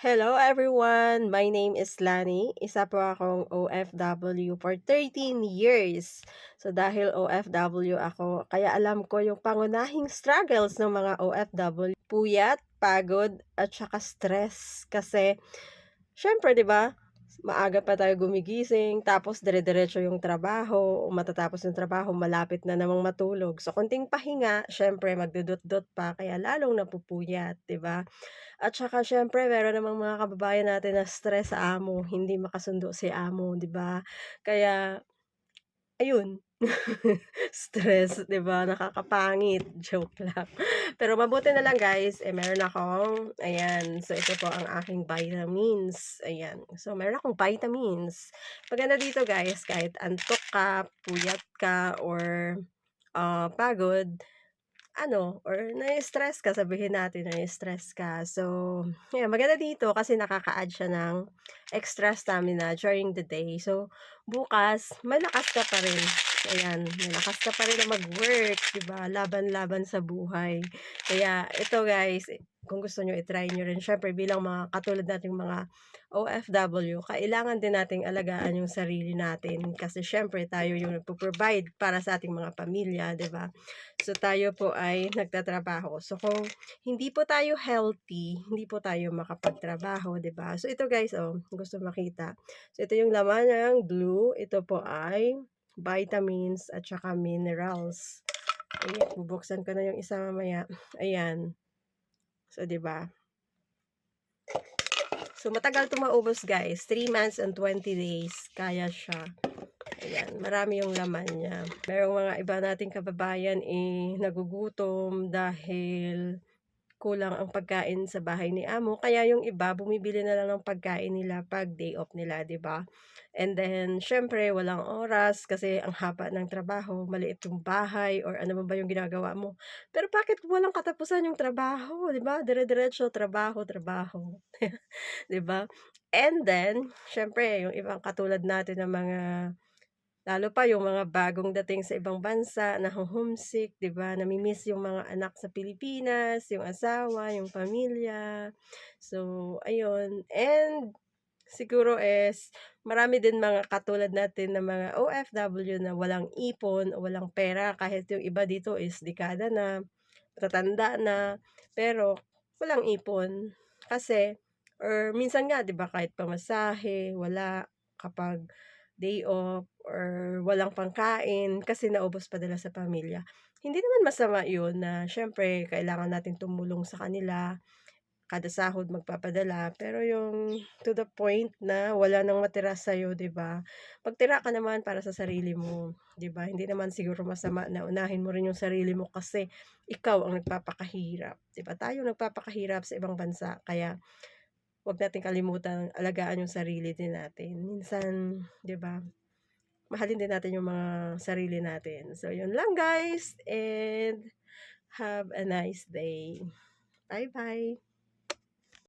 Hello everyone! My name is Lani. Isa po akong OFW for 13 years. So dahil OFW ako, kaya alam ko yung pangunahing struggles ng mga OFW. Puyat, pagod, at saka stress. Kasi, syempre 'di ba, maaga pa tayo gumigising, tapos dire-diretso yung trabaho, matatapos yung trabaho malapit na namang matulog. So konting pahinga, syempre magdudot-dot pa, kaya lalong napupuyat, 'di ba? At saka siyempre meron namang mga kababayan natin na stress sa amo, hindi makasundo si amo, 'di ba? Kaya ayun, stress, 'di ba, nakakapangit, joke lang. Pero mabuti na lang guys, meron akong ayan, so ito po ang aking vitamins, ayan. So meron akong vitamins. Maganda dito guys, kahit antok ka, puyat ka, or, pagod, or na-stress ka, sabihin natin na-stress ka. So, ayan maganda dito kasi nakaka-add siya ng extra stamina during the day. So, bukas malakas ka pa rin. Ayan, malakas ka pa rin na mag-work, 'di ba? Laban-laban sa buhay. Kaya ito guys, kung gusto niyo i-try niyo rin siyempre bilang mga katulad nating mga OFW, kailangan din nating alagaan yung sarili natin kasi siyempre tayo yung nagpo-provide para sa ating mga pamilya, 'di ba? So, tayo po ay nagtatrabaho. So, kung hindi po tayo healthy, hindi po tayo makapagtrabaho, 'di ba? So, ito guys, gusto makita. So, ito yung laman ng blue. Ito po ay vitamins at saka minerals. Ayan, bubuksan ko na yung isa mamaya. Ayan. So, 'di ba? So, matagal 'to maubos guys. 3 months and 20 days. Kaya siya. Ayan, marami yung laman niya. Merong mga iba nating kababayan, nagugutom dahil kulang ang pagkain sa bahay ni amo, kaya yung iba bumibili na lang ng pagkain nila 'pag day off nila, 'di ba? And then siyempre walang oras kasi ang haba ng trabaho, maliit yung bahay or ano man ba yung ginagawa mo. Pero bakit walang katapusan yung trabaho, 'di ba? Dire-diretso trabaho, trabaho, 'di ba? And then siyempre yung ibang katulad natin ng mga lalo pa yung mga bagong dating sa ibang bansa, naho-homesick, 'di ba, nami-miss yung mga anak sa Pilipinas, yung asawa, yung pamilya. So, ayun. And siguro is marami din mga katulad natin na mga OFW na walang ipon o walang pera kahit yung iba dito is dekada na, matatanda na, pero walang ipon. Kasi or minsan nga 'di ba kahit pamasahe wala kapag day off or walang pangkain kasi naubos padala sa pamilya. Hindi naman masama 'yun na siyempre kailangan natin tumulong sa kanila, kada sahod magpapadala, pero yung to the point na wala nang matira sa'yo, 'di ba? Magtira ka naman para sa sarili mo, 'di ba? Hindi naman siguro masama na unahin mo rin yung sarili mo kasi ikaw ang nagpapakahirap, 'di ba? Tayo nagpapakahirap sa ibang bansa kaya 'wag nating kalimutang alagaan yung sarili din natin. Minsan, 'di ba, mahalin din natin yung mga sarili natin. So, yun lang guys and have a nice day. Bye-bye.